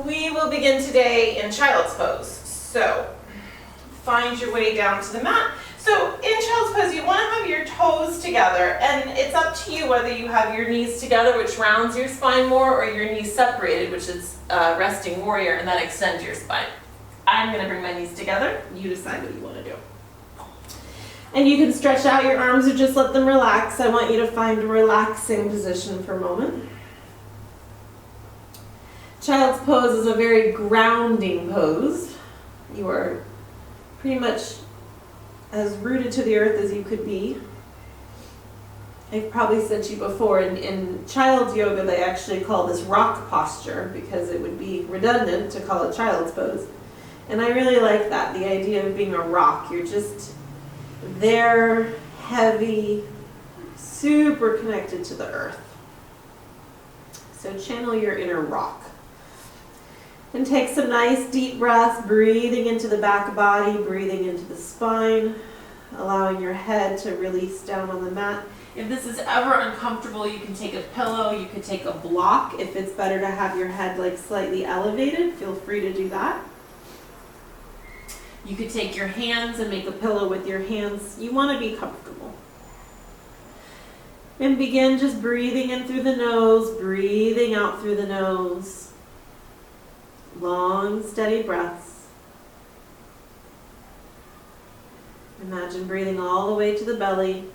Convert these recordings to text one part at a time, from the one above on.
We will begin today in child's pose. So find your way down to the mat. So in child's pose, you want to have your toes together, and it's up to you whether you have your knees together, which rounds your spine more, or your knees separated, which is resting warrior, and that extends your spine. I'm going to bring my knees together. You decide what you want to do. And you can stretch out your arms or just let them relax. I want you to find a relaxing position for a moment. Child's pose is a very grounding pose. You are pretty much as rooted to the earth as you could be. I've probably said to you before, in child's yoga they actually call this rock posture because it would be redundant to call it child's pose. And I really like that, the idea of being a rock. You're just there, heavy, super connected to the earth. So channel your inner rock. And take some nice deep breaths, breathing into the back body, breathing into the spine, allowing your head to release down on the mat. If this is ever uncomfortable, you can take a pillow, you could take a block. If it's better to have your head like slightly elevated, feel free to do that. You could take your hands and make a pillow with your hands. You want to be comfortable. And begin just breathing in through the nose, breathing out through the nose. Long, steady breaths. Imagine breathing all the way to the belly.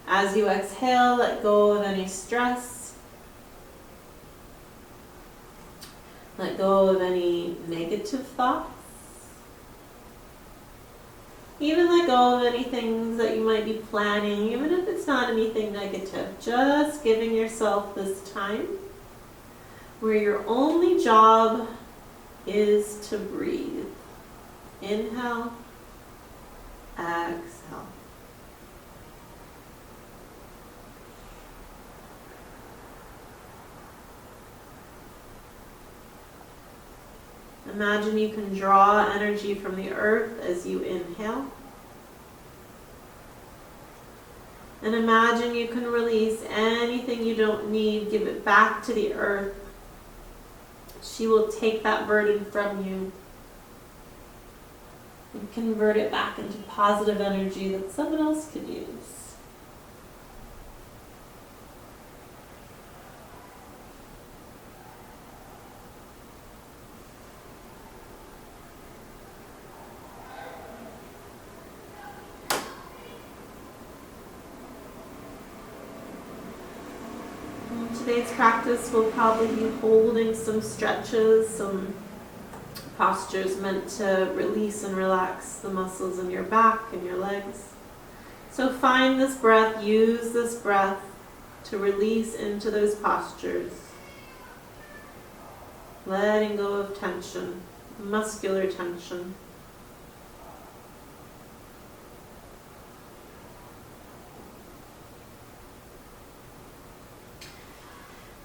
As you exhale, let go of any stress. Let go of any negative thoughts. Even let go of any things that you might be planning, even if it's not anything negative. Just giving yourself this time where your only job is to breathe. Inhale, exhale. Imagine you can draw energy from the earth as you inhale. And imagine you can release anything you don't need, give it back to the earth. She will take that burden from you and convert it back into positive energy that someone else can use. Today's practice will probably be holding some stretches, some postures meant to release and relax the muscles in your back and your legs. So find this breath, use this breath to release into those postures. Letting go of tension, muscular tension.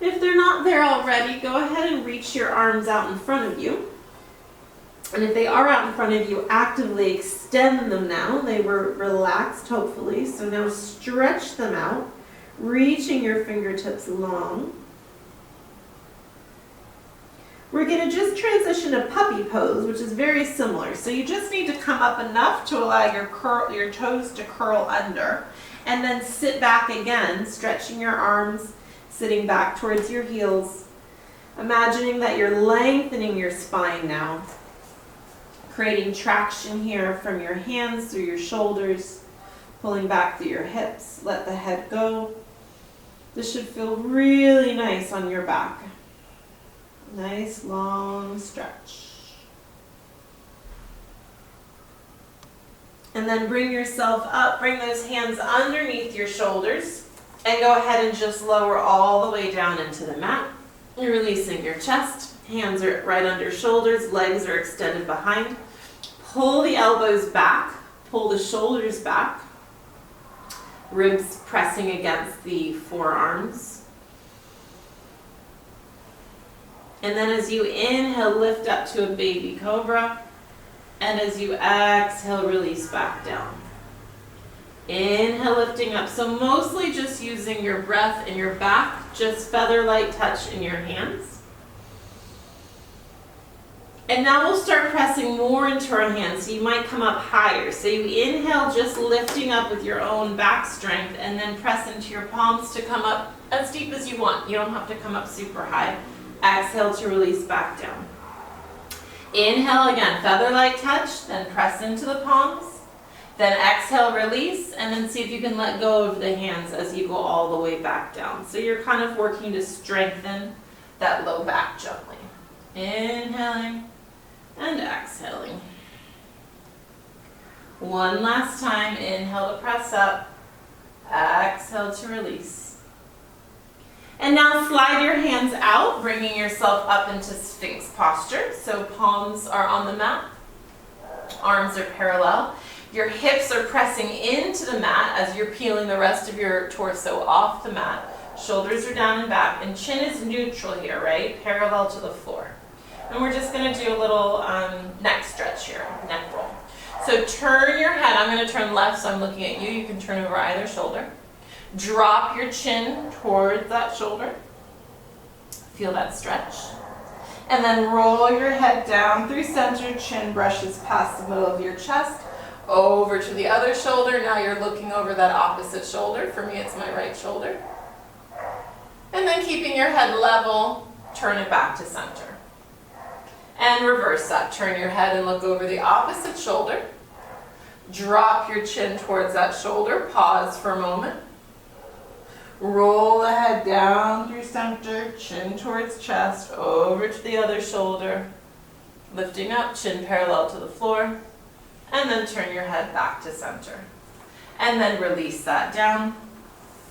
If they're not there already, go ahead and reach your arms out in front of you. And if they are out in front of you, actively extend them now. They were relaxed, hopefully. So now stretch them out, reaching your fingertips long. We're going to just transition to puppy pose, which is very similar. So you just need to come up enough to allow your toes to curl under. And then sit back again, stretching your arms, sitting back towards your heels, imagining that you're lengthening your spine now, creating traction here from your hands through your shoulders, pulling back through your hips. Let the head go. This should feel really nice on your back. Nice long stretch. And then bring yourself up, bring those hands underneath your shoulders. And go ahead and just lower all the way down into the mat. You're releasing your chest. Hands are right under shoulders. Legs are extended behind. Pull the elbows back. Pull the shoulders back. Ribs pressing against the forearms. And then as you inhale, lift up to a baby cobra. And as you exhale, release back down. Inhale, lifting up. So mostly just using your breath in your back, just feather light touch in your hands. And now we'll start pressing more into our hands. So you might come up higher. So you inhale, just lifting up with your own back strength, and then press into your palms to come up as deep as you want. You don't have to come up super high. Exhale to release back down. Inhale again, feather light touch, then press into the palms. Then exhale, release, and then see if you can let go of the hands as you go all the way back down. So you're kind of working to strengthen that low back gently. Inhaling and exhaling. One last time, inhale to press up, exhale to release. And now slide your hands out, bringing yourself up into Sphinx posture. So palms are on the mat, arms are parallel. Your hips are pressing into the mat as you're peeling the rest of your torso off the mat. Shoulders are down and back, and chin is neutral here, right? Parallel to the floor. And we're just going to do a little neck stretch here, neck roll. So turn your head. I'm going to turn left, so I'm looking at you. You can turn over either shoulder. Drop your chin towards that shoulder. Feel that stretch. And then roll your head down through center. Chin brushes past the middle of your chest. Over to the other shoulder. Now you're looking over that opposite shoulder. For me, it's my right shoulder. And then keeping your head level, turn it back to center. And reverse that. Turn your head and look over the opposite shoulder. Drop your chin towards that shoulder. Pause for a moment. Roll the head down through center, chin towards chest, over to the other shoulder. Lifting up, chin parallel to the floor. And then turn your head back to center. And then release that down.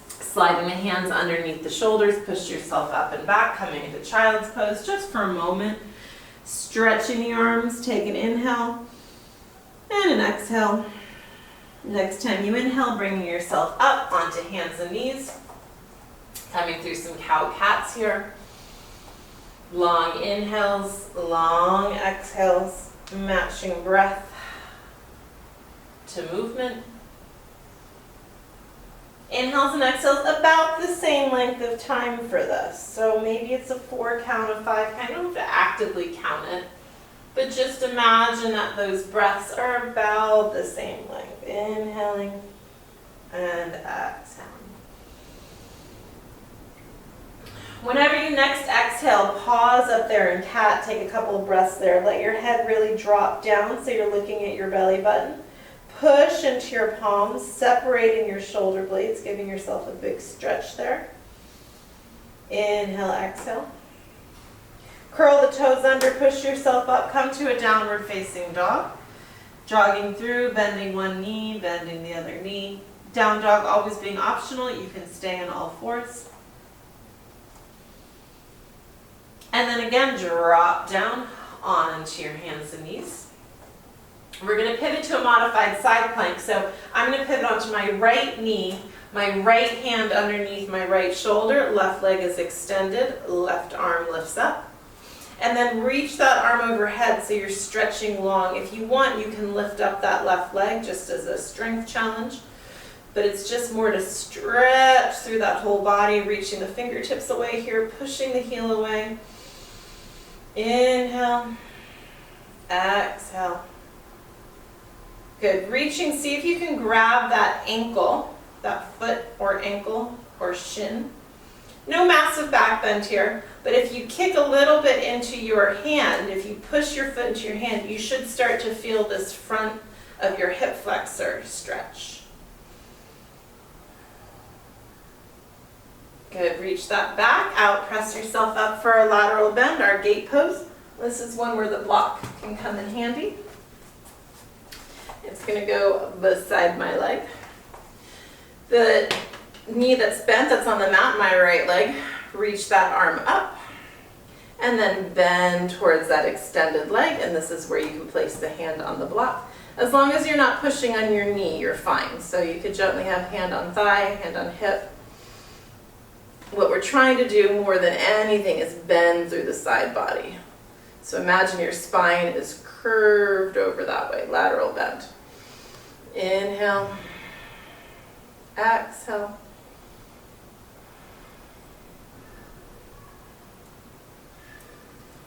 Sliding the hands underneath the shoulders, push yourself up and back, coming into child's pose just for a moment. Stretching the arms, take an inhale and an exhale. Next time you inhale, bringing yourself up onto hands and knees. Coming through some cow cats here. Long inhales, long exhales, matching breath to movement. Inhales and exhales about the same length of time for this. So maybe it's a 4 count of 5. I don't have to actively count it, but just imagine that those breaths are about the same length. Inhaling and exhaling. Whenever you next exhale, pause up there in cat, take a couple of breaths there. Let your head really drop down so you're looking at your belly button. Push into your palms, separating your shoulder blades, giving yourself a big stretch there. Inhale, exhale. Curl the toes under, push yourself up, come to a downward facing dog. Jogging through, bending one knee, bending the other knee. Down dog always being optional, you can stay on all fours. And then again, drop down onto your hands and knees. We're going to pivot to a modified side plank. So I'm going to pivot onto my right knee, my right hand underneath my right shoulder, left leg is extended, left arm lifts up. And then reach that arm overhead so you're stretching long. If you want, you can lift up that left leg just as a strength challenge. But it's just more to stretch through that whole body, reaching the fingertips away here, pushing the heel away. Inhale, exhale. Good. Reaching, see if you can grab that ankle, that foot or ankle or shin. No massive back bend here, but if you kick a little bit into your hand, if you push your foot into your hand, you should start to feel this front of your hip flexor stretch. Good. Reach that back out, press yourself up for a lateral bend, our gate pose. This is one where the block can come in handy. It's going to go beside my leg. The knee that's bent, that's on the mat, my right leg, reach that arm up. And then bend towards that extended leg, and this is where you can place the hand on the block. As long as you're not pushing on your knee, you're fine. So you could gently have hand on thigh, hand on hip. What we're trying to do more than anything is bend through the side body. So imagine your spine is curved over that way, lateral bend. Inhale, Exhale.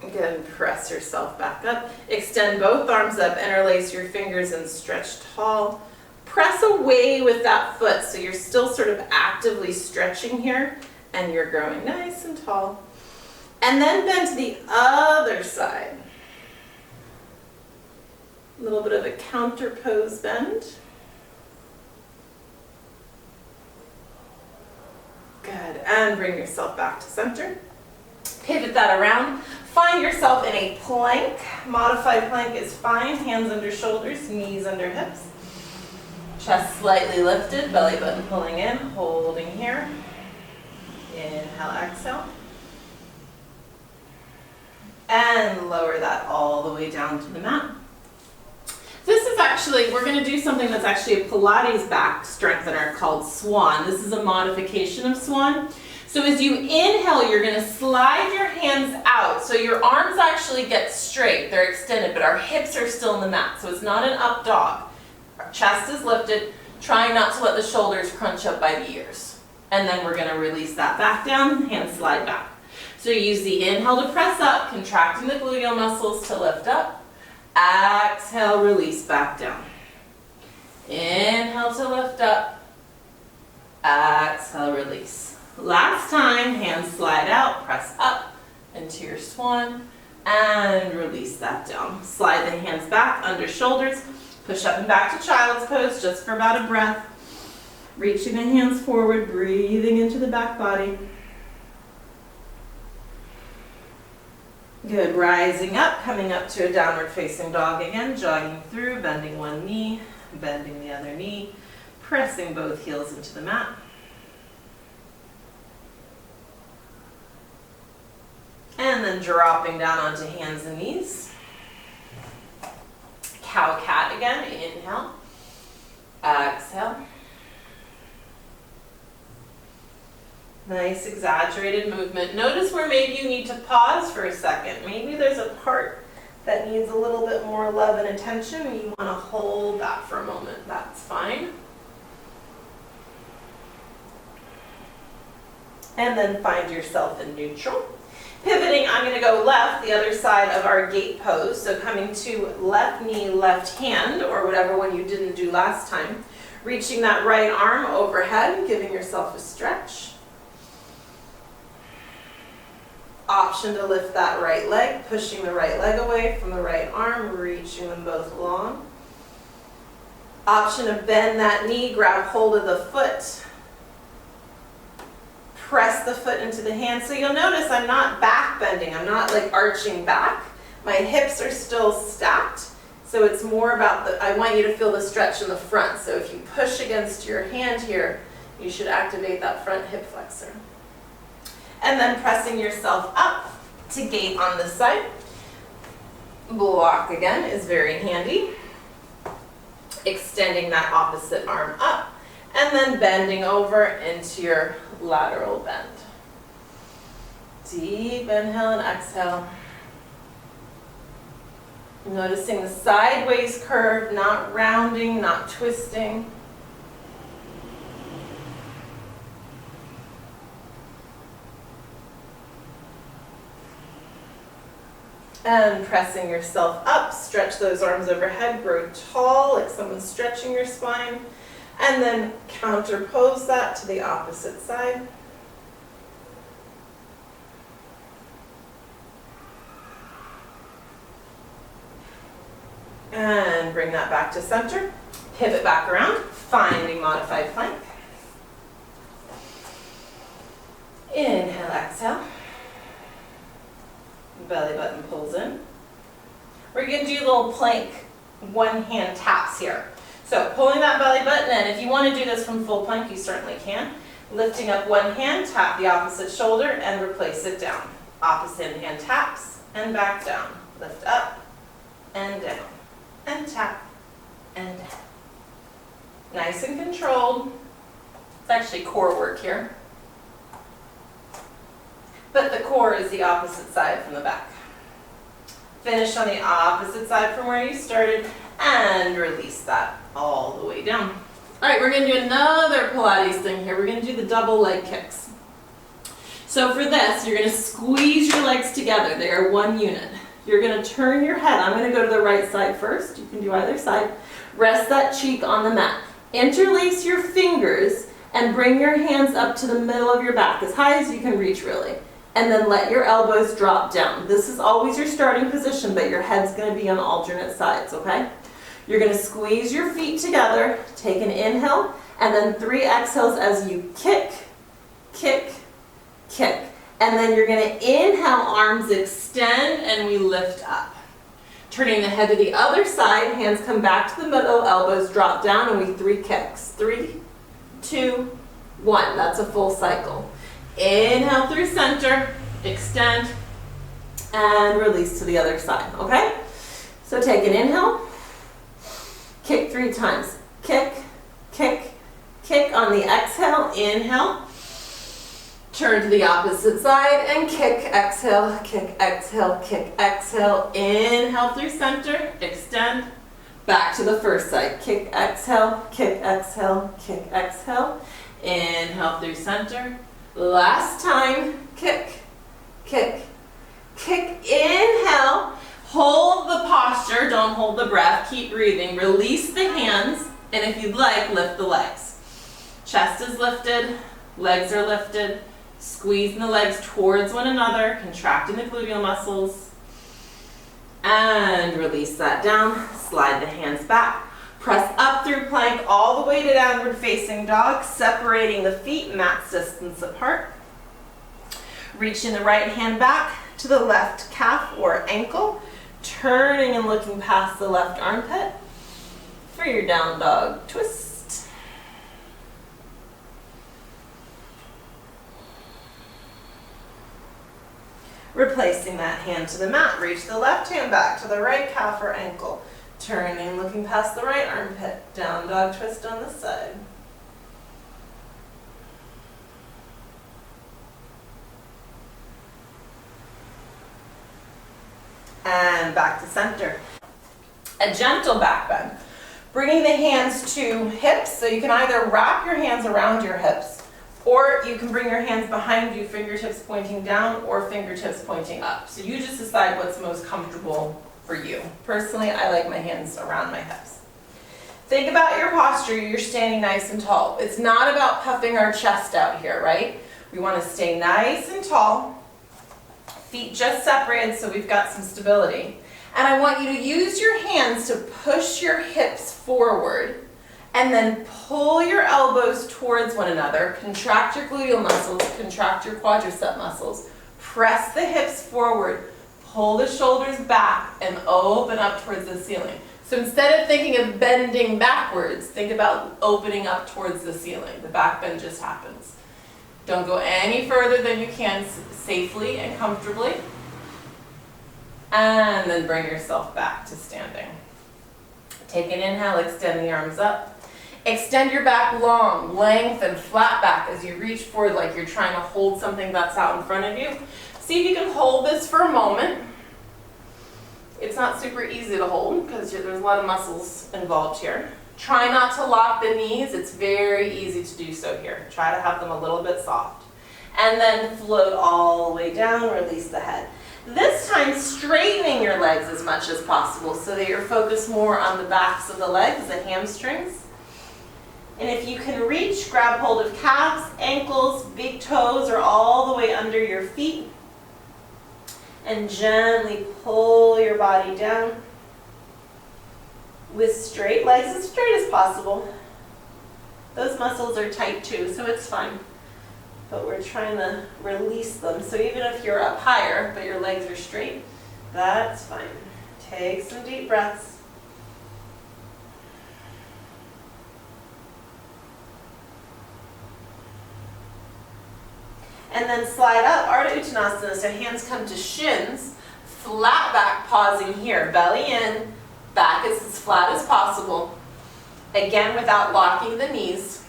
Good, press yourself back up. Extend both arms up, interlace your fingers and stretch tall. Press away with that foot so you're still sort of actively stretching here and you're growing nice and tall. And then bend to the other side. A little bit of a counter pose bend. Good, and bring yourself back to center. Pivot that around. Find yourself in a plank. Modified plank is fine. Hands under shoulders, knees under hips. Chest slightly lifted, belly button pulling in, holding here. Inhale, exhale. And lower that all the way down to the mat. This is actually, we're going to do something that's actually a Pilates back strengthener called Swan. This is a modification of Swan. So as you inhale, you're going to slide your hands out. So your arms actually get straight. They're extended, but our hips are still in the mat. So it's not an up dog. Our chest is lifted, trying not to let the shoulders crunch up by the ears. And then we're going to release that back down, hands slide back. So use the inhale to press up, contracting the gluteal muscles to lift up. Exhale, release back down. Inhale to lift up. Exhale, release. Last time, hands slide out, press up into your swan, and release that down. Slide the hands back under shoulders, push up and back to child's pose just for about a breath. Reaching the hands forward, breathing into the back body. Good, rising up, coming up to a downward facing dog again, jogging through, bending one knee, bending the other knee, pressing both heels into the mat. And then dropping down onto hands and knees. Cow cat again, inhale, exhale. Nice exaggerated movement. Notice where maybe you need to pause for a second. Maybe there's a part that needs a little bit more love and attention and you want to hold that for a moment. That's fine. And then find yourself in neutral. Pivoting, I'm going to go left, the other side of our gate pose. So coming to left knee, left hand, or whatever one you didn't do last time. Reaching that right arm overhead, giving yourself a stretch. Option to lift that right leg, pushing the right leg away from the right arm, reaching them both long. Option to bend that knee, grab hold of the foot. Press the foot into the hand. So you'll notice I'm not back bending. I'm not like arching back. My hips are still stacked. So it's more about I want you to feel the stretch in the front. So if you push against your hand here, you should activate that front hip flexor. And then pressing yourself up to gate on this side. Block again is very handy. Extending that opposite arm up. And then bending over into your lateral bend. Deep inhale and exhale. Noticing the sideways curve, not rounding, not twisting. And pressing yourself up, stretch those arms overhead, grow tall like someone's stretching your spine. And then counterpose that to the opposite side. And bring that back to center. Pivot back around, finding modified plank. Inhale, exhale. Belly button pulls in. We're going to do little plank one hand taps here. So pulling that belly button in, if you want to do this from full plank, you certainly can. Lifting up one hand, tap the opposite shoulder and replace it down. Opposite hand taps and back down. Lift up and down and tap and down. Nice and controlled. It's actually core work here. But the core is the opposite side from the back. Finish on the opposite side from where you started and release that all the way down. All right, we're gonna do another Pilates thing here. We're gonna do the double leg kicks. So for this, you're gonna squeeze your legs together. They are one unit. You're gonna turn your head. I'm gonna go to the right side first. You can do either side. Rest that cheek on the mat. Interlace your fingers and bring your hands up to the middle of your back, as high as you can reach really. And then let your elbows drop down. This is always your starting position, but your head's gonna be on alternate sides, okay? You're gonna squeeze your feet together, take an inhale, and then 3 exhales as you kick, kick, kick. And then you're gonna inhale, arms extend, and we lift up. Turning the head to the other side, hands come back to the middle, elbows drop down, and we 3 kicks. 3, 2, 1. That's a full cycle. Inhale through center, extend, and release to the other side, okay? So take an inhale, kick 3 times. Kick, kick, kick on the exhale, inhale. Turn to the opposite side and kick, exhale, kick, exhale, kick, exhale. Inhale through center, extend. Back to the first side. Kick, exhale, kick, exhale, kick, exhale. Inhale through center. Last time, kick, kick, kick, inhale. Hold the posture, don't hold the breath, keep breathing. Release the hands, and if you'd like, lift the legs. Chest is lifted, legs are lifted. Squeezing the legs towards one another, contracting the gluteal muscles. And release that down, slide the hands back. Press up through plank all the way to downward facing dog, separating the feet max distance apart. Reaching the right hand back to the left calf or ankle, turning and looking past the left armpit for your down dog twist. Replacing that hand to the mat, reach the left hand back to the right calf or ankle. Turning, looking past the right armpit, down dog twist on this side. And back to center. A gentle back bend. Bringing the hands to hips, so you can either wrap your hands around your hips, or you can bring your hands behind you, fingertips pointing down or fingertips pointing up. So you just decide what's most comfortable for you. Personally, I like my hands around my hips. Think about your posture. You're standing nice and tall. It's not about puffing our chest out here, right? We want to stay nice and tall. Feet just separated so we've got some stability. And I want you to use your hands to push your hips forward and then pull your elbows towards one another. Contract your gluteal muscles, contract your quadricep muscles. Press the hips forward, pull the shoulders back, and open up towards the ceiling. So instead of thinking of bending backwards, think about opening up towards the ceiling. The back bend just happens. Don't go any further than you can safely and comfortably. And then bring yourself back to standing. Take an inhale, extend the arms up. Extend your back long, lengthen, flat back as you reach forward like you're trying to hold something that's out in front of you. See if you can hold this for a moment. It's not super easy to hold because there's a lot of muscles involved here. Try not to lock the knees. It's very easy to do so here. Try to have them a little bit soft. And then float all the way down, release the head. This time, straightening your legs as much as possible so that you're focused more on the backs of the legs, the hamstrings. And if you can reach, grab hold of calves, ankles, big toes, or all the way under your feet. And gently pull your body down with straight legs, as straight as possible. Those muscles are tight too, so it's fine. But we're trying to release them. So even if you're up higher, but your legs are straight, that's fine. Take some deep breaths. And then slide up, Ardha Uttanasana, so hands come to shins, flat back, pausing here, belly in, back is as flat as possible. Again, without locking the knees.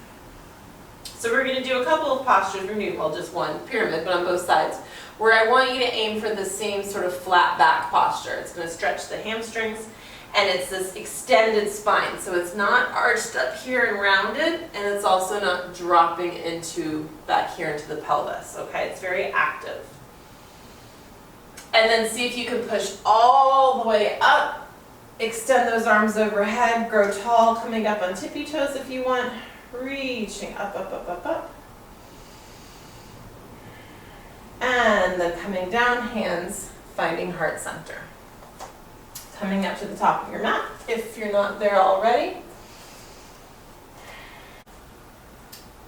So we're going to do a couple of postures, well, just one, pyramid, but on both sides, where I want you to aim for the same sort of flat back posture. It's going to stretch the hamstrings, And it's this extended spine. So it's not arched up here and rounded, and it's also not dropping into back here into the pelvis, okay? It's very active. And then see if you can push all the way up. Extend those arms overhead, grow tall, coming up on tippy toes if you want. Reaching up, up, up, up, up. And then coming down, hands finding heart center. Coming up to the top of your mat if you're not there already.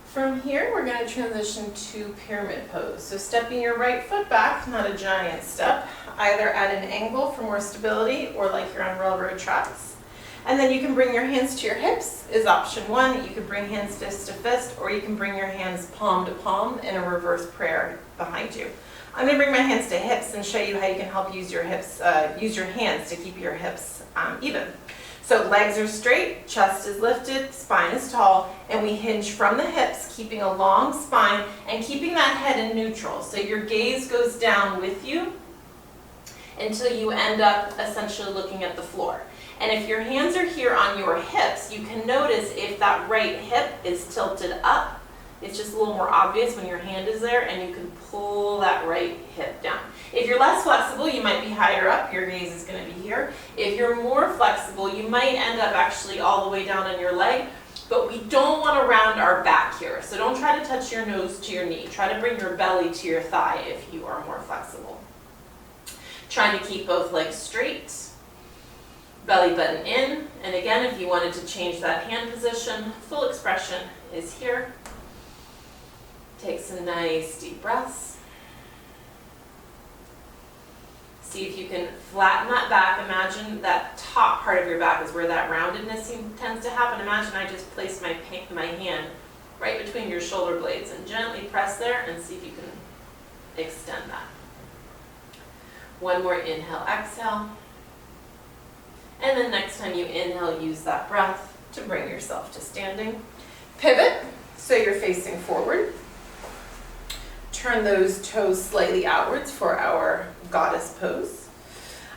From here, we're going to transition to pyramid pose. So stepping your right foot back, not a giant step, either at an angle for more stability or like you're on railroad tracks. And then you can bring your hands to your hips is option one. You can bring hands fist to fist, or you can bring your hands palm to palm in a reverse prayer behind you. I'm going to bring my hands to hips and show you how you can help use your hips, use your hands to keep your hips even. So legs are straight, chest is lifted, spine is tall, and we hinge from the hips, keeping a long spine and keeping that head in neutral. So your gaze goes down with you until you end up essentially looking at the floor. And if your hands are here on your hips, you can notice if that right hip is tilted up. It's just a little more obvious when your hand is there, and you can pull that right hip down. If you're less flexible, you might be higher up. Your gaze is going to be here. If you're more flexible, you might end up actually all the way down on your leg, but we don't want to round our back here. So don't try to touch your nose to your knee. Try to bring your belly to your thigh if you are more flexible. Trying to keep both legs straight, belly button in. And again, if you wanted to change that hand position, full expression is here. Take some nice deep breaths. See if you can flatten that back. Imagine that top part of your back is where that roundedness tends to happen. Imagine I just placed my hand right between your shoulder blades and gently press there and see if you can extend that. One more inhale, exhale. And then next time you inhale, use that breath to bring yourself to standing. Pivot, so you're facing forward. Turn those toes slightly outwards for our goddess pose.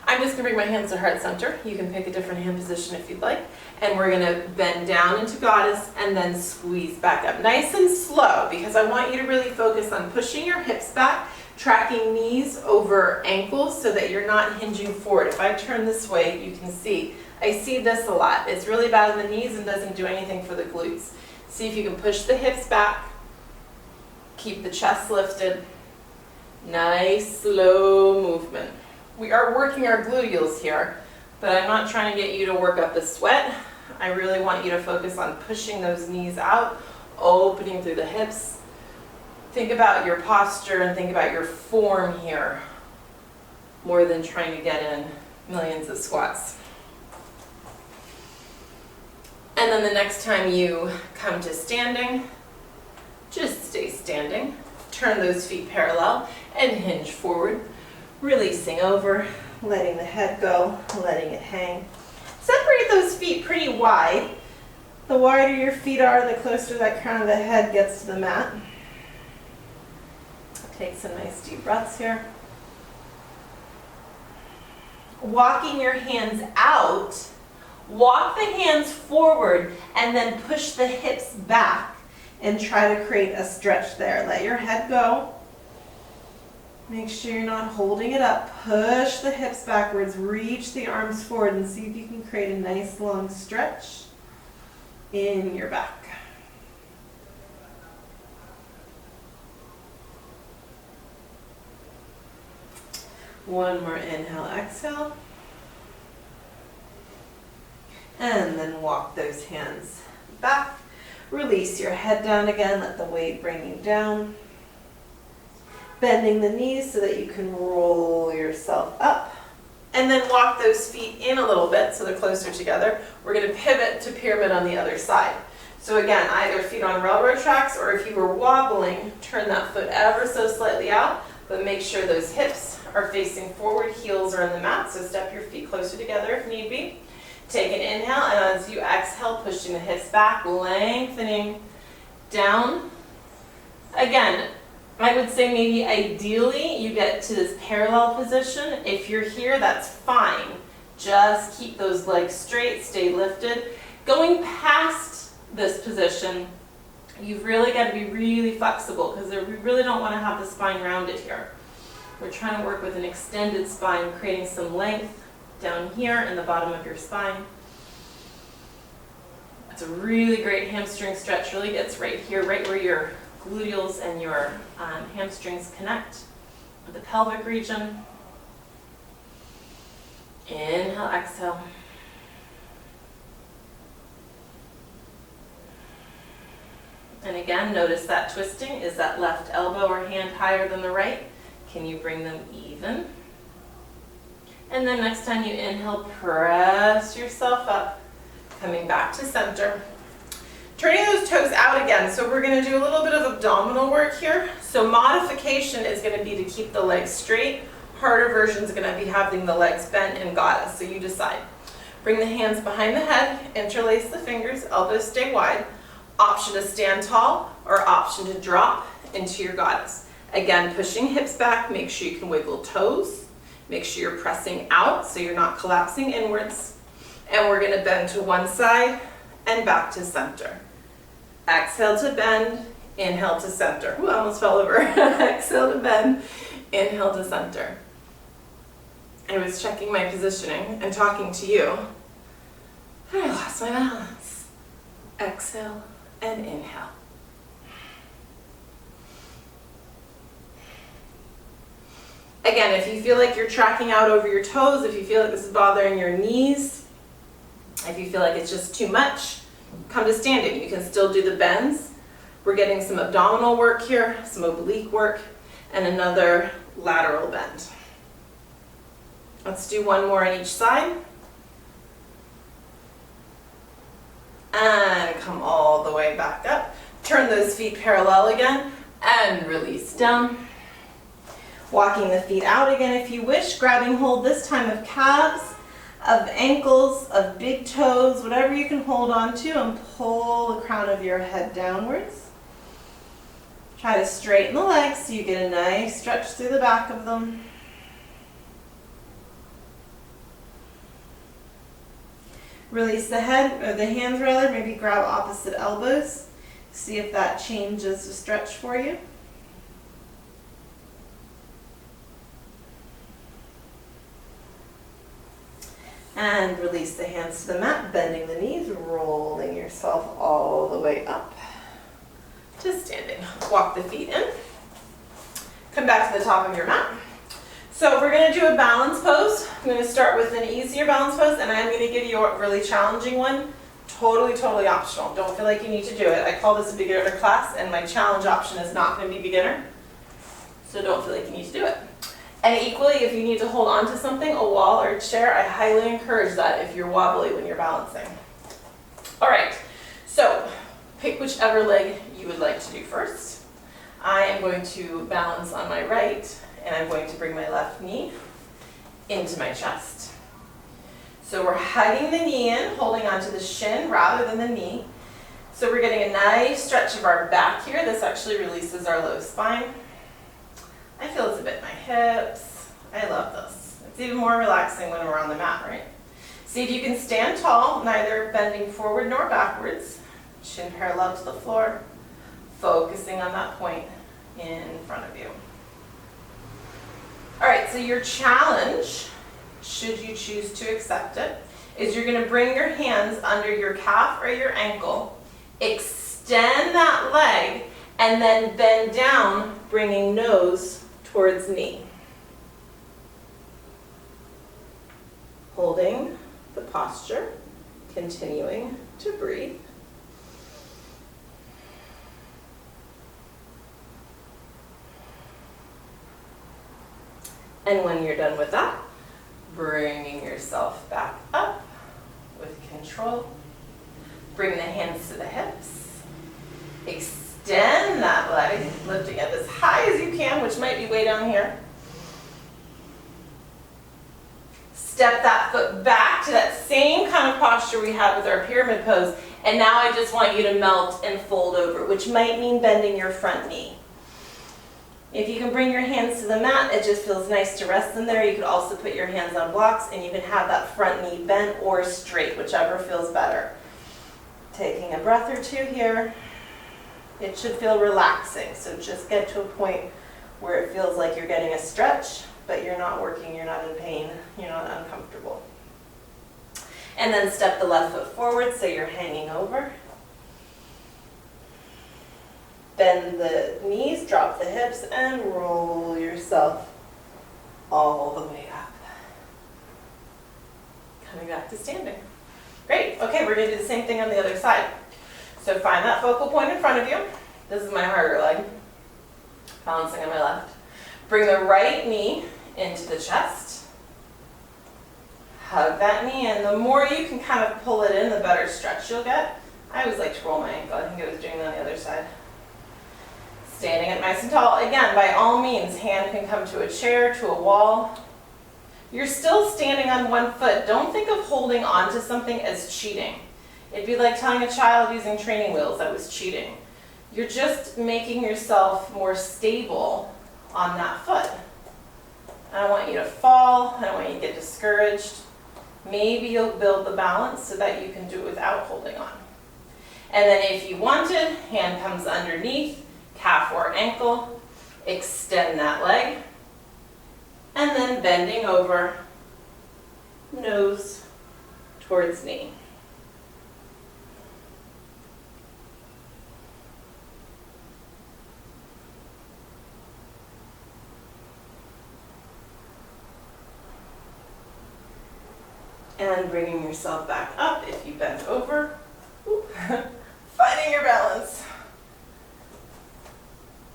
I'm just going to bring my hands to heart center. You can pick a different hand position if you'd like. And we're going to bend down into goddess and then squeeze back up. Nice and slow, because I want you to really focus on pushing your hips back, tracking knees over ankles so that you're not hinging forward. If I turn this way, you can see, I see this a lot. It's really bad on the knees and doesn't do anything for the glutes. See if you can push the hips back. Keep the chest lifted. Nice, slow movement. We are working our gluteals here, but I'm not trying to get you to work up the sweat. I really want you to focus on pushing those knees out, opening through the hips. Think about your posture and think about your form here, more than trying to get in millions of squats. And then the next time you come to standing, just stay standing. Turn those feet parallel and hinge forward, releasing over, letting the head go, letting it hang. Separate those feet pretty wide. The wider your feet are, the closer that crown of the head gets to the mat. Take some nice deep breaths here. Walking your hands out, walk the hands forward and then push the hips back and try to create a stretch there. Let your head go. Make sure you're not holding it up. Push the hips backwards, reach the arms forward, and see if you can create a nice long stretch in your back. One more inhale, exhale. And then walk those hands back. Release your head down again. Let the weight bring you down. Bending the knees so that you can roll yourself up. And then walk those feet in a little bit so they're closer together. We're going to pivot to pyramid on the other side. So again, either feet on railroad tracks, or if you were wobbling, turn that foot ever so slightly out, but make sure those hips are facing forward, heels are on the mat, so step your feet closer together if need be. Take an inhale, and as you exhale, pushing the hips back, lengthening down. Again, I would say maybe ideally you get to this parallel position. If you're here, that's fine. Just keep those legs straight, stay lifted. Going past this position, you've really got to be really flexible because we really don't want to have the spine rounded here. We're trying to work with an extended spine, creating some length down here in the bottom of your spine. It's a really great hamstring stretch, really gets right here, right where your gluteals and your hamstrings connect with the pelvic region. Inhale, exhale. And again, notice that twisting. Is that left elbow or hand higher than the right? Can you bring them even? And then next time you inhale, press yourself up, coming back to center. Turning those toes out again. So we're going to do a little bit of abdominal work here. So modification is going to be to keep the legs straight. Harder version is going to be having the legs bent and goddess. So you decide. Bring the hands behind the head, interlace the fingers, elbows stay wide. Option to stand tall or option to drop into your goddess. Again, pushing hips back, make sure you can wiggle toes. Make sure you're pressing out so you're not collapsing inwards. And we're going to bend to one side and back to center. Exhale to bend, inhale to center. Ooh, I almost fell over. Exhale to bend, inhale to center. I was checking my positioning and talking to you. I lost my balance. Exhale and inhale. Again, if you feel like you're tracking out over your toes, if you feel like this is bothering your knees, if you feel like it's just too much, come to standing. You can still do the bends. We're getting some abdominal work here, some oblique work, and another lateral bend. Let's do one more on each side. And come all the way back up. Turn those feet parallel again and release down. Walking the feet out again if you wish, grabbing hold this time of calves, of ankles, of big toes, whatever you can hold on to, and pull the crown of your head downwards. Try to straighten the legs so you get a nice stretch through the back of them. Release the head, or the hands rather, maybe grab opposite elbows. See if that changes the stretch for you. And release the hands to the mat, bending the knees, rolling yourself all the way up to standing. Walk the feet in. Come back to the top of your mat. So we're going to do a balance pose. I'm going to start with an easier balance pose, and I'm going to give you a really challenging one. Totally optional. Don't feel like you need to do it. I call this a beginner class, and my challenge option is not going to be beginner. So don't feel like you need to do it. And equally, if you need to hold on to something, a wall or a chair, I highly encourage that if you're wobbly when you're balancing. All right, so pick whichever leg you would like to do first. I am going to balance on my right, and I'm going to bring my left knee into my chest. So we're hugging the knee in, holding onto the shin rather than the knee. So we're getting a nice stretch of our back here. This actually releases our low spine. I feel it's a bit in my hips. I love this. It's even more relaxing when we're on the mat, right? See if you can stand tall, neither bending forward nor backwards. Chin parallel to the floor, focusing on that point in front of you. All right, so your challenge, should you choose to accept it, is you're going to bring your hands under your calf or your ankle, extend that leg, and then bend down, bringing nose towards knee. Holding the posture, continuing to breathe. And when you're done with that, bringing yourself back up with control. Bring the hands to the hips. Extend that leg, lifting up as high as you can, which might be way down here. Step that foot back to that same kind of posture we had with our pyramid pose. And now I just want you to melt and fold over, which might mean bending your front knee. If you can bring your hands to the mat, it just feels nice to rest them there. You could also put your hands on blocks and you can have that front knee bent or straight, whichever feels better. Taking a breath or two here. It should feel relaxing, so just get to a point where it feels like you're getting a stretch, but you're not working, you're not in pain, you're not uncomfortable. And then step the left foot forward so you're hanging over. Bend the knees, drop the hips, and roll yourself all the way up. Coming back to standing. Great. Okay, we're going to do the same thing on the other side. So find that focal point in front of you. This is my harder leg. Balancing on my left. Bring the right knee into the chest. Hug that knee in. The more you can kind of pull it in, the better stretch you'll get. I always like to roll my ankle. I think I was doing that on the other side. Standing up nice and tall. Again, by all means, hand can come to a chair, to a wall. You're still standing on one foot. Don't think of holding on to something as cheating. It'd be like telling a child using training wheels that was cheating. You're just making yourself more stable on that foot. I don't want you to fall. I don't want you to get discouraged. Maybe you'll build the balance so that you can do it without holding on. And then if you wanted, hand comes underneath, calf or ankle, extend that leg, and then bending over, nose towards knee. And bringing yourself back up if you bend over. Finding your balance.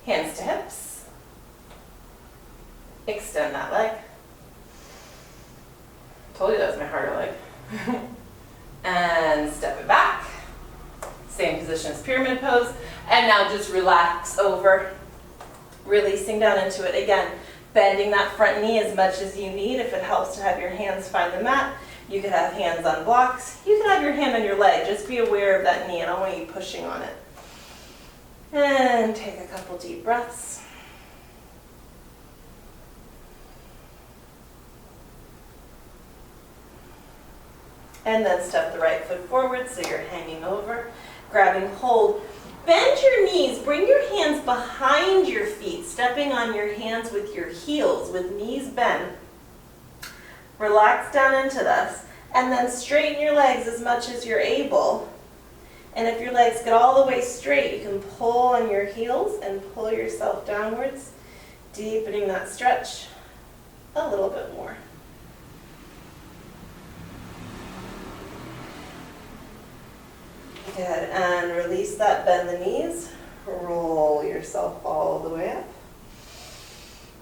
Hands to hips. Extend that leg. Told you that was my harder leg. And step it back. Same position as pyramid pose. And now just relax over. Releasing down into it. Again, bending that front knee as much as you need. If it helps to have your hands find the mat. You could have hands on blocks. You could have your hand on your leg. Just be aware of that knee. I don't want you pushing on it. And take a couple deep breaths. And then step the right foot forward so you're hanging over, grabbing hold. Bend your knees, bring your hands behind your feet, stepping on your hands with your heels, with knees bent. Relax down into this, and then straighten your legs as much as you're able. And if your legs get all the way straight, you can pull on your heels and pull yourself downwards, deepening that stretch a little bit more. Good, and release that, bend the knees, roll yourself all the way up.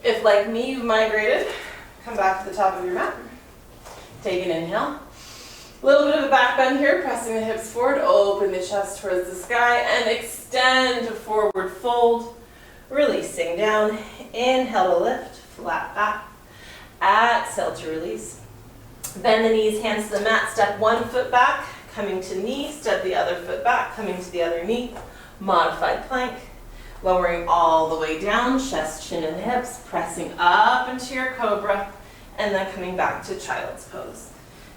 If, like me, you've migrated, come back to the top of your mat. Take an inhale. A little bit of a back bend here, pressing the hips forward, open the chest towards the sky, and extend to forward fold, releasing down. Inhale to lift, flat back. Exhale to release. Bend the knees, hands to the mat, step one foot back, coming to knee, step the other foot back, coming to the other knee, modified plank. Lowering all the way down, chest, chin, and hips, pressing up into your cobra, and then coming back to child's pose.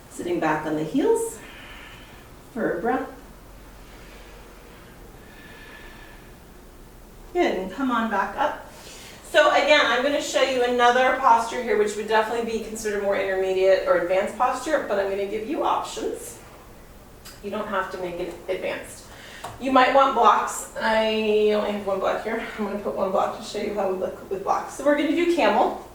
Sitting back on the heels for a breath. Good, and come on back up. So again, I'm going to show you another posture here, which would definitely be considered more intermediate or advanced posture, but I'm going to give you options. You don't have to make it advanced. You might want blocks. I only have one block here. I'm going to put one block to show you how we look with blocks. So we're going to do camel.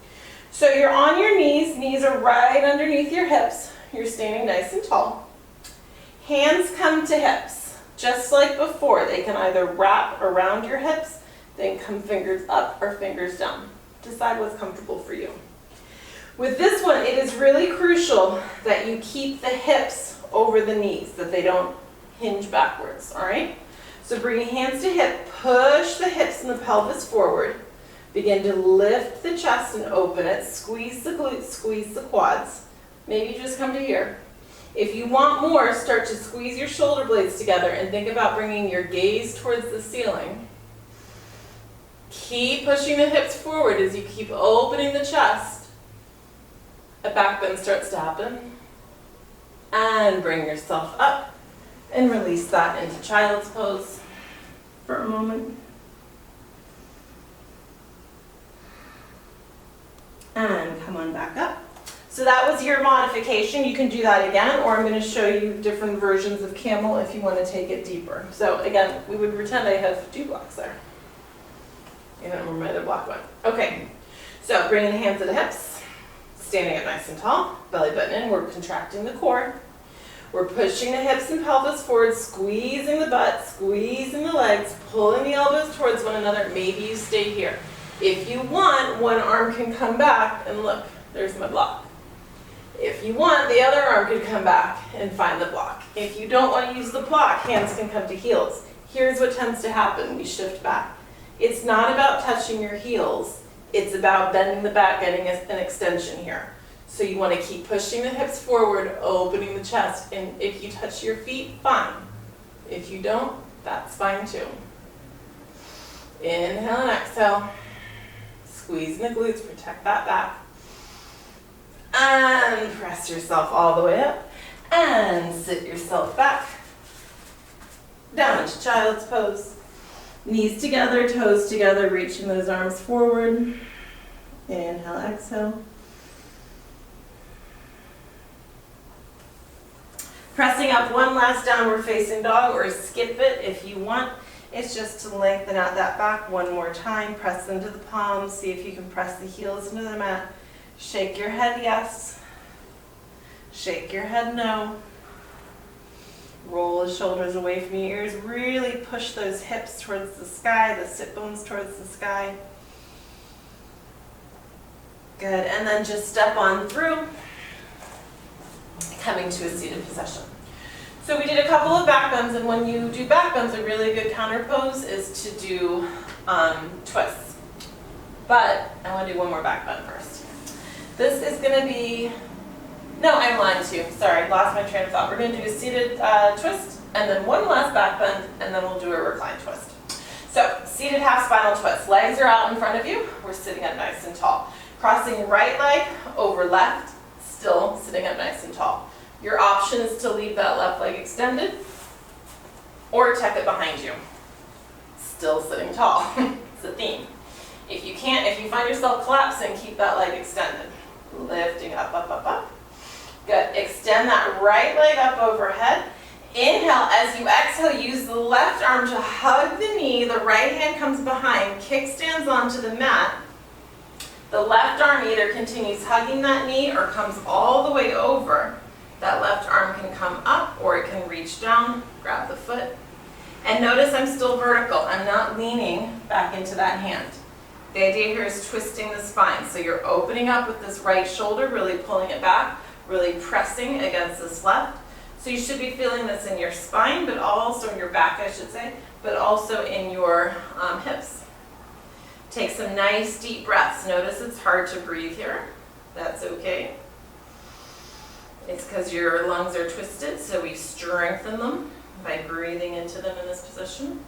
So you're on your knees are right underneath your hips. You're standing nice and tall. Hands come to hips. Just like before, they can either wrap around your hips, then come fingers up or fingers down. Decide what's comfortable for you. With this one, it is really crucial that you keep the hips over the knees, that they don't hinge backwards, all right? So bring your hands to hip, push the hips and the pelvis forward. Begin to lift the chest and open it. Squeeze the glutes, squeeze the quads. Maybe just come to here. If you want more, start to squeeze your shoulder blades together and think about bringing your gaze towards the ceiling. Keep pushing the hips forward as you keep opening the chest. A back bend starts to happen. And bring yourself up and release that into child's pose for a moment. And come on back up. So that was your modification. You can do that again, or I'm going to show you different versions of camel if you want to take it deeper. So again, we would pretend I have 2 blocks there. You don't remember my other block one. Okay, so bringing the hands to the hips, standing up nice and tall, belly button in, we're contracting the core. We're pushing the hips and pelvis forward, squeezing the butt, squeezing the legs, pulling the elbows towards one another. Maybe you stay here. If you want, one arm can come back and look, there's my block. If you want, the other arm can come back and find the block. If you don't want to use the block, hands can come to heels. Here's what tends to happen, we shift back. It's not about touching your heels, it's about bending the back, getting an extension here. So you want to keep pushing the hips forward, opening the chest, and if you touch your feet, fine. If you don't, that's fine too. Inhale and exhale. Squeezing the glutes, protect that back. And press yourself all the way up. And sit yourself back. Down into child's pose. Knees together, toes together, reaching those arms forward. Inhale, exhale. Pressing up one last downward facing dog, or skip it if you want. It's just to lengthen out that back one more time. Press into the palms. See if you can press the heels into the mat. Shake your head yes. Shake your head no. Roll the shoulders away from your ears. Really push those hips towards the sky, the sit bones towards the sky. Good, and then just step on through, coming to a seated position. So we did a couple of back bends, and when you do back bends, a really good counter pose is to do twists. But I want to do one more back bend first. This is going to be, no, I'm lying to you. Sorry, lost my train of thought. We're going to do a seated twist, and then one last back bend, and then we'll do a recline twist. So, seated half spinal twist. Legs are out in front of you. We're sitting up nice and tall. Crossing right leg over left, still sitting up nice and tall. Your option is to leave that left leg extended, or tuck it behind you. Still sitting tall. It's a theme. If you can't, if you find yourself collapsing, keep that leg extended. Lifting up, up, up, up. Good. Extend that right leg up overhead. Inhale. As you exhale, use the left arm to hug the knee. The right hand comes behind, kickstands onto the mat. The left arm either continues hugging that knee or comes all the way over. That left arm can come up or it can reach down, grab the foot. And notice I'm still vertical. I'm not leaning back into that hand. The idea here is twisting the spine. So you're opening up with this right shoulder, really pulling it back, really pressing against this left. So you should be feeling this in your spine, but also in your back, I should say, but also in your hips. Take some nice deep breaths. Notice it's hard to breathe here. That's okay. It's because your lungs are twisted, so we strengthen them by breathing into them in this position.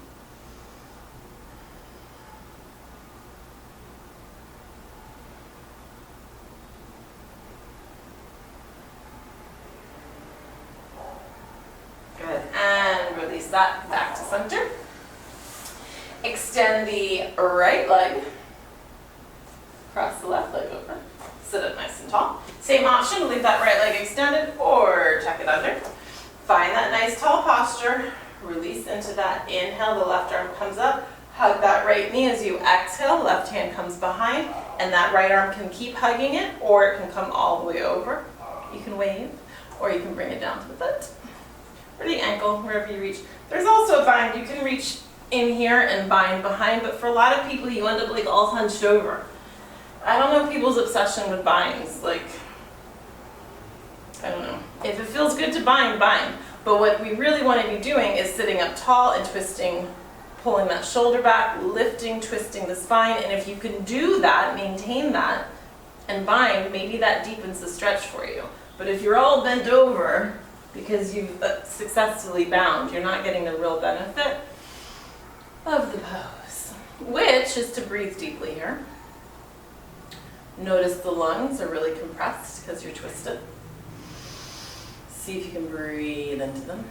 Good, and release that back to center. Extend the right leg, cross the left leg over, sit up nice and tall. Same option, leave that right leg extended or tuck it under. Find that nice tall posture, release into that. Inhale, the left arm comes up, hug that right knee as you exhale, left hand comes behind, and that right arm can keep hugging it or it can come all the way over. You can wave or you can bring it down to the foot or the ankle, wherever you reach. There's also a bind. You can reach in here and bind behind, but for a lot of people you end up like all hunched over. I don't know people's obsession with binds. Like, I don't know. If it feels good to bind, bind. But what we really want to be doing is sitting up tall and twisting, pulling that shoulder back, lifting, twisting the spine. And if you can do that, maintain that, and bind, maybe that deepens the stretch for you. But if you're all bent over because you've successfully bound, you're not getting the real benefit of the pose. which is to breathe deeply here. Notice the lungs are really compressed because you're twisted. See if you can breathe into them.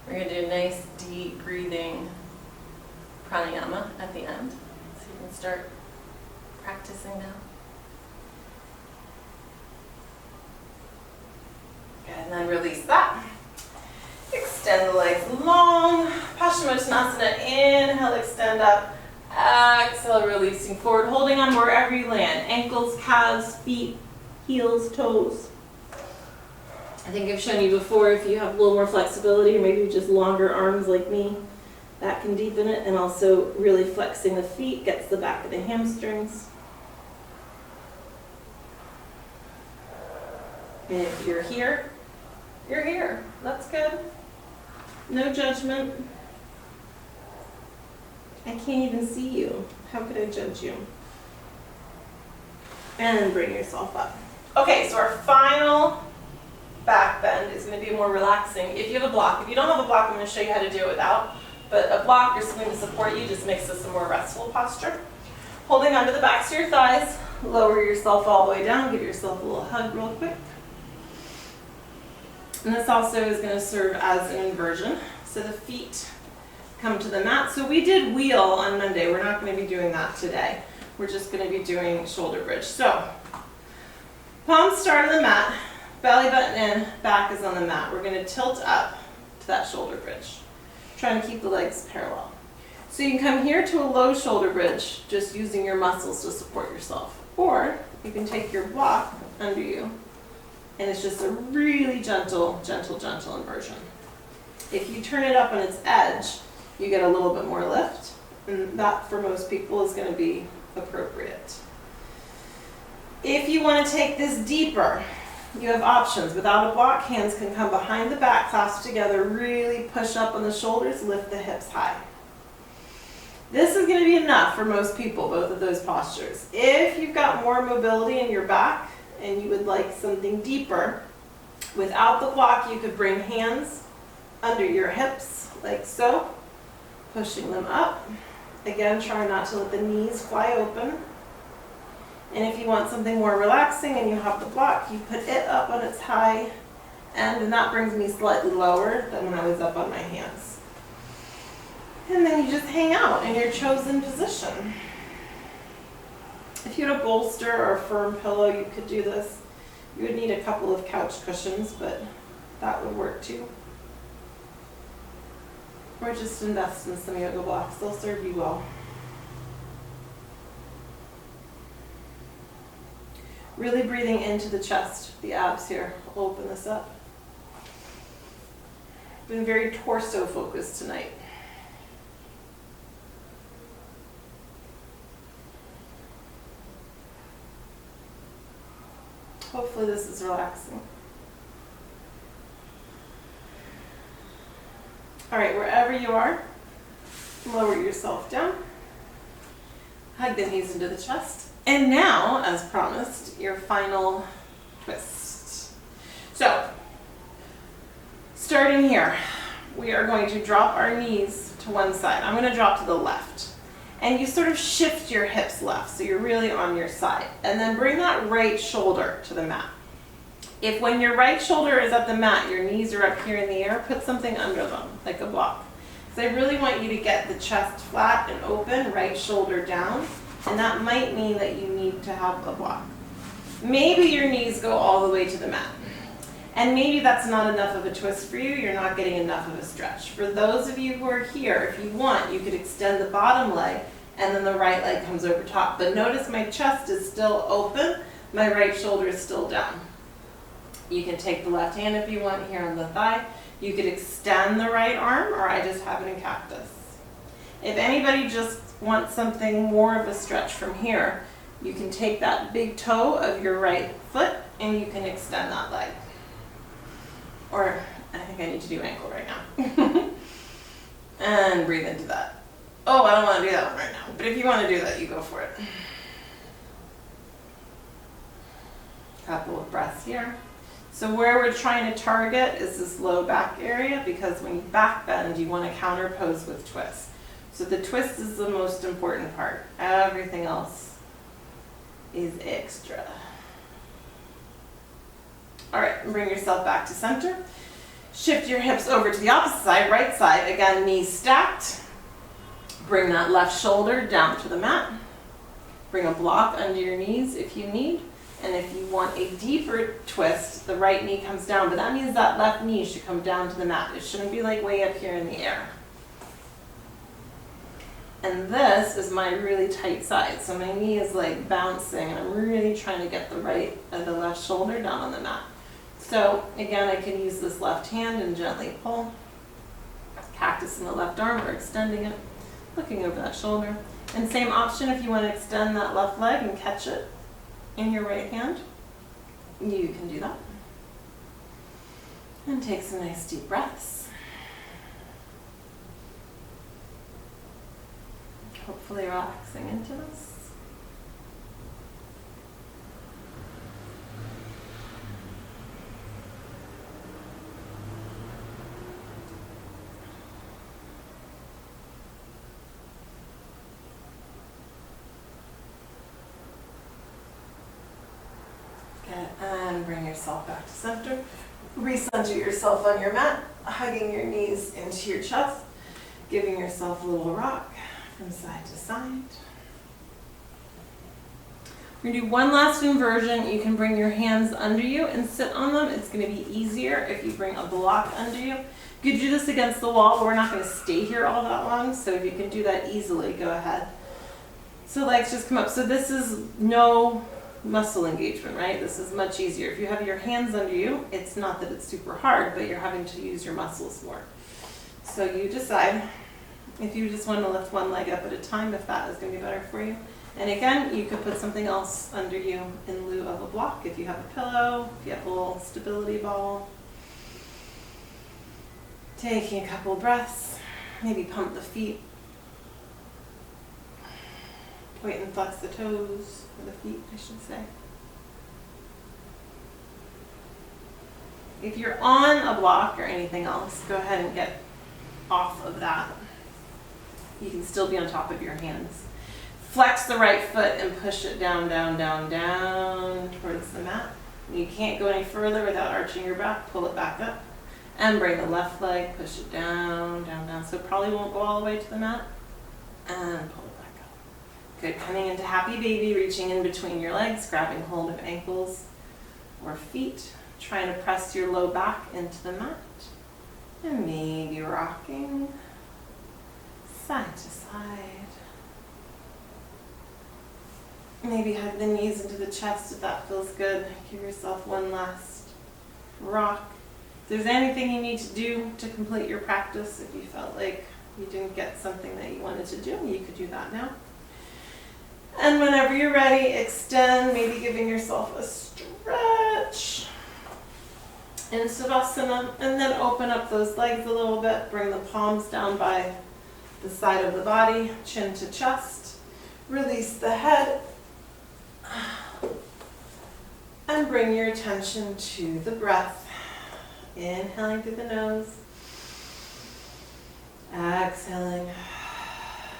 We're going to do a nice deep breathing pranayama at the end. So you can start practicing now. And then release that. Extend the legs long. Paschimottanasana. Inhale, extend up. Exhale, releasing forward. Holding on wherever you land. Ankles, calves, feet, heels, toes. I think I've shown you before, if you have a little more flexibility, or maybe just longer arms like me, that can deepen it. And also really flexing the feet gets the back of the hamstrings. And if you're here, you're here. That's good. No judgment. I can't even see you. How could I judge you? And bring yourself up. Okay, so our final back bend is going to be more relaxing. If you have a block, if you don't have a block, I'm going to show you how to do it without. But a block or something to support you just makes this a more restful posture. Holding onto the backs of your thighs, lower yourself all the way down. Give yourself a little hug real quick. And this also is going to serve as an inversion. So the feet come to the mat. So we did wheel on Monday. We're not going to be doing that today. We're just going to be doing shoulder bridge. So palms start on the mat, belly button in, back is on the mat. We're going to tilt up to that shoulder bridge, trying to keep the legs parallel. So you can come here to a low shoulder bridge, just using your muscles to support yourself. Or you can take your block under you, and it's just a really gentle, gentle, gentle inversion. If you turn it up on its edge, you get a little bit more lift, and that for most people is going to be appropriate. If you want to take this deeper, you have options. Without a block, hands can come behind the back, clasp together, really push up on the shoulders, lift the hips high. This is going to be enough for most people, both of those postures. If you've got more mobility in your back and you would like something deeper, without the block, you could bring hands under your hips, like so, pushing them up. Again, try not to let the knees fly open. And if you want something more relaxing and you have the block, you put it up on its high end, and that brings me slightly lower than when I was up on my hands. And then you just hang out in your chosen position. If you had a bolster or a firm pillow, you could do this. You would need a couple of couch cushions, but that would work too. Or just invest in some yoga blocks. They'll serve you well. Really breathing into the chest, the abs here. I'll open this up. Been very torso focused tonight. Hopefully this is relaxing. All right, wherever you are, lower yourself down. Hug the knees into the chest. And now, as promised, your final twist. So, starting here, we are going to drop our knees to one side. I'm going to drop to the left. And you sort of shift your hips left, so you're really on your side. And then bring that right shoulder to the mat. If when your right shoulder is at the mat, your knees are up here in the air, put something under them, like a block. Because I really want you to get the chest flat and open, right shoulder down. And that might mean that you need to have a block. Maybe your knees go all the way to the mat. And maybe that's not enough of a twist for you. You're not getting enough of a stretch. For those of you who are here, if you want, you could extend the bottom leg and then the right leg comes over top. But notice my chest is still open. My right shoulder is still down. You can take the left hand if you want here on the thigh. You could extend the right arm, or I just have it in cactus. If anybody just wants something more of a stretch from here, you can take that big toe of your right foot and you can extend that leg. Or I think I need to do ankle right now. And breathe into that. Oh, I don't want to do that one right now. But if you want to do that, you go for it. Couple of breaths here. So where we're trying to target is this low back area, because when you back bend, you want to counter pose with twist. So the twist is the most important part. Everything else is extra. All right, bring yourself back to center. Shift your hips over to the opposite side, right side. Again, knees stacked. Bring that left shoulder down to the mat. Bring a block under your knees if you need. And if you want a deeper twist, the right knee comes down, but that means that left knee should come down to the mat. It shouldn't be like way up here in the air. And this is my really tight side. So my knee is like bouncing and I'm really trying to get the left shoulder down on the mat. So again, I can use this left hand and gently pull. Cactus in the left arm or extending it, looking over that shoulder. And same option if you want to extend that left leg and catch it in your right hand, you can do that. And take some nice deep breaths. Hopefully relaxing into this. And bring yourself back to center. Recenter yourself on your mat, hugging your knees into your chest, giving yourself a little rock from side to side. We're going to do one last inversion. You can bring your hands under you and sit on them. It's going to be easier if you bring a block under you. You could do this against the wall, but we're not going to stay here all that long, so if you can do that easily, go ahead. So legs just come up. So this is no muscle engagement, right? This is much easier. If you have your hands under you, it's not that it's super hard, but you're having to use your muscles more. So you decide if you just want to lift one leg up at a time, if that is going to be better for you. And again, you could put something else under you in lieu of a block. If you have a pillow, if you have a little stability ball. Taking a couple breaths, maybe pump the feet. Point and flex the toes, or the feet, I should say. If you're on a block or anything else, go ahead and get off of that. You can still be on top of your hands. Flex the right foot and push it down, down, down, down towards the mat. You can't go any further without arching your back. Pull it back up. And bring the left leg, push it down, down, down. So it probably won't go all the way to the mat. And pull it back up. Good. Coming into happy baby, reaching in between your legs, grabbing hold of ankles or feet. Trying to press your low back into the mat. And maybe rocking side to side. Maybe hug the knees into the chest if that feels good. Give yourself one last rock. If there's anything you need to do to complete your practice, if you felt like you didn't get something that you wanted to do, you could do that now. And whenever you're ready, extend, maybe giving yourself a stretch in Savasana, and then open up those legs a little bit. Bring the palms down by the side of the body, chin to chest. Release the head. And bring your attention to the breath. Inhaling through the nose. Exhaling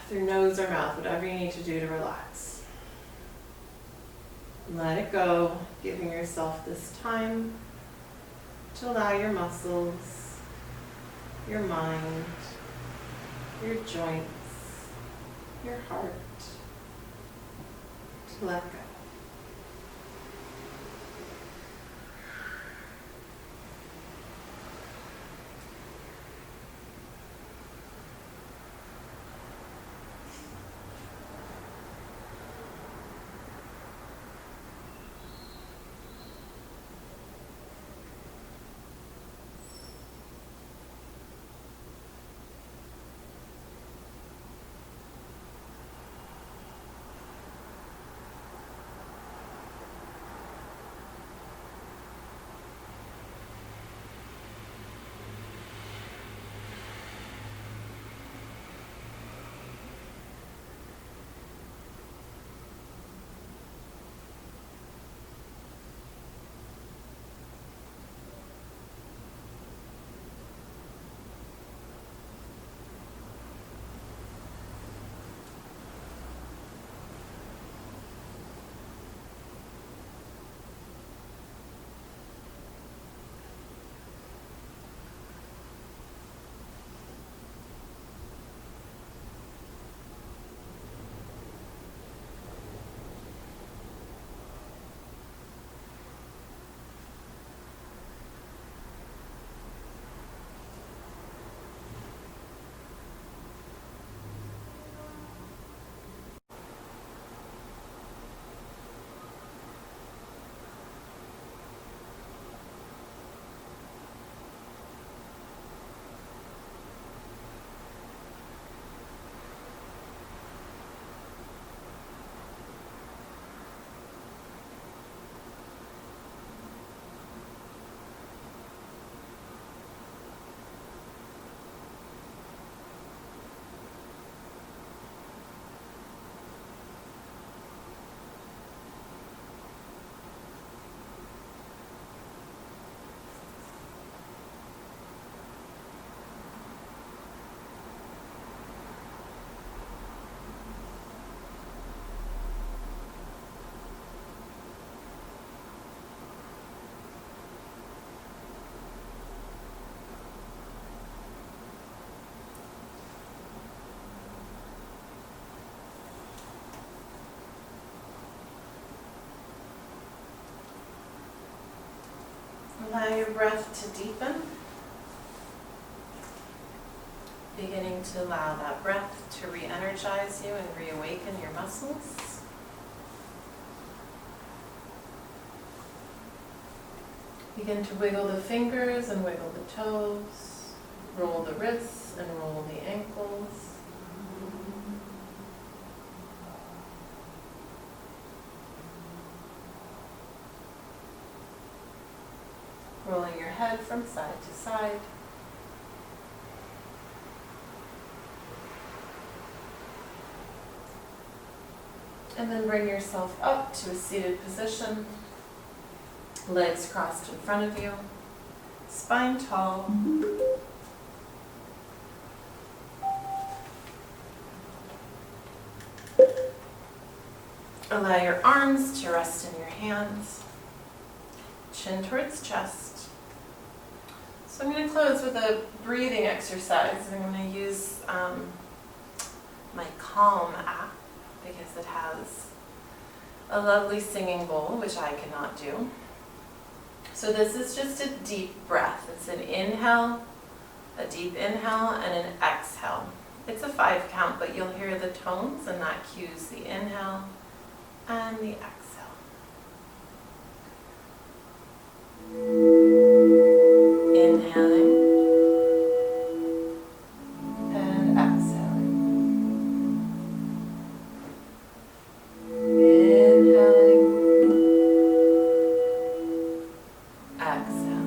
through nose or mouth, whatever you need to do to relax. Let it go, giving yourself this time to allow your muscles, your mind, your joints, your heart to let go. Allow your breath to deepen. Beginning to allow that breath to re-energize you and reawaken your muscles. Begin to wiggle the fingers and wiggle the toes. Roll the wrists and roll the ankles. Rolling your head from side to side. And then bring yourself up to a seated position. Legs crossed in front of you. Spine tall. Allow your arms to rest in your hands. Chin towards chest. So I'm going to close with a breathing exercise. I'm going to use my Calm app because it has a lovely singing bowl, which I cannot do. So this is just a deep breath. It's an inhale, a deep inhale, and an exhale. It's a 5 count, but you'll hear the tones, and that cues the inhale and the exhale. Inhaling and exhaling. Inhaling, exhaling.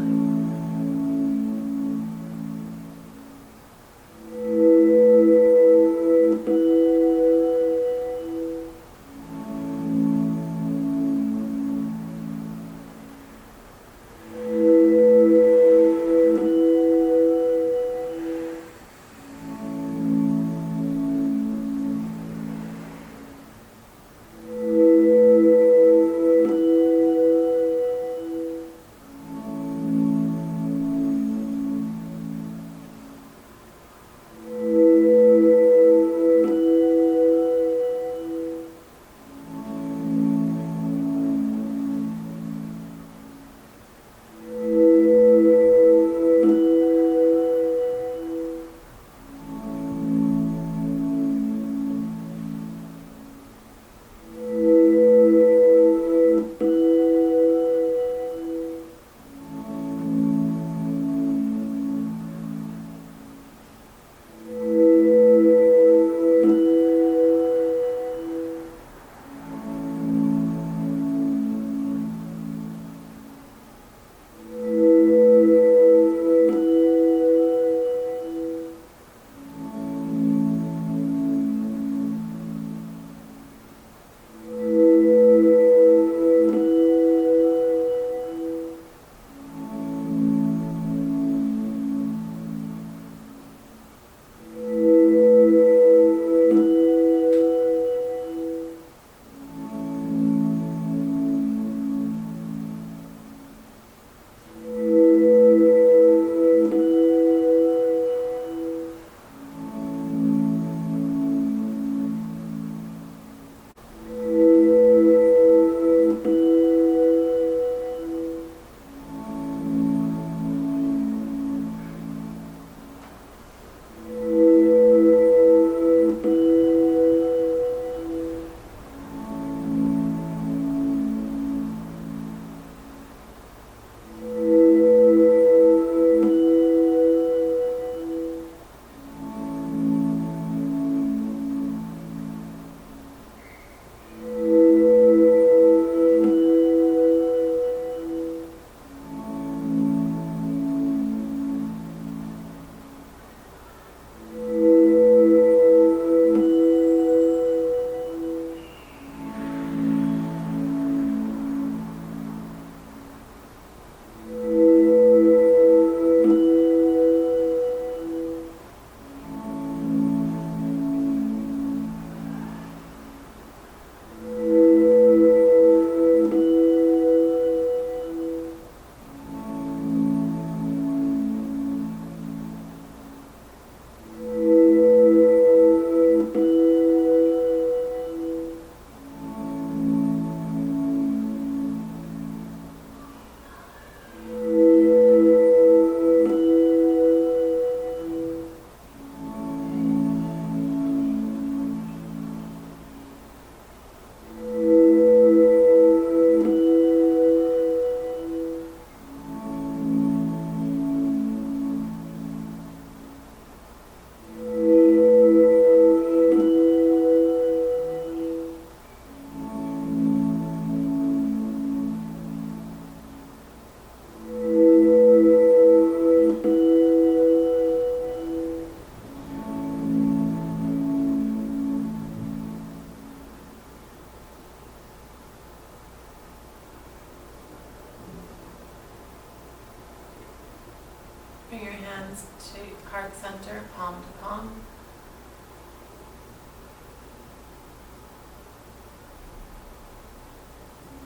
hands to heart center, palm to palm.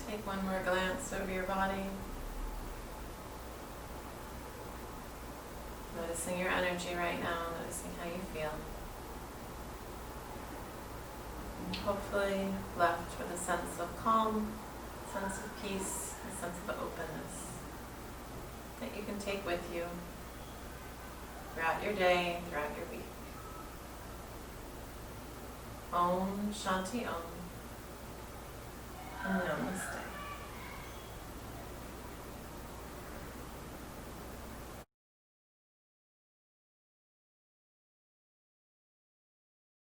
Take one more glance over your body. Noticing your energy right now, noticing how you feel. And hopefully left with a sense of calm, sense of peace, a sense of openness that you can take with you throughout your day, throughout your week. Om Shanti Om. And Namaste.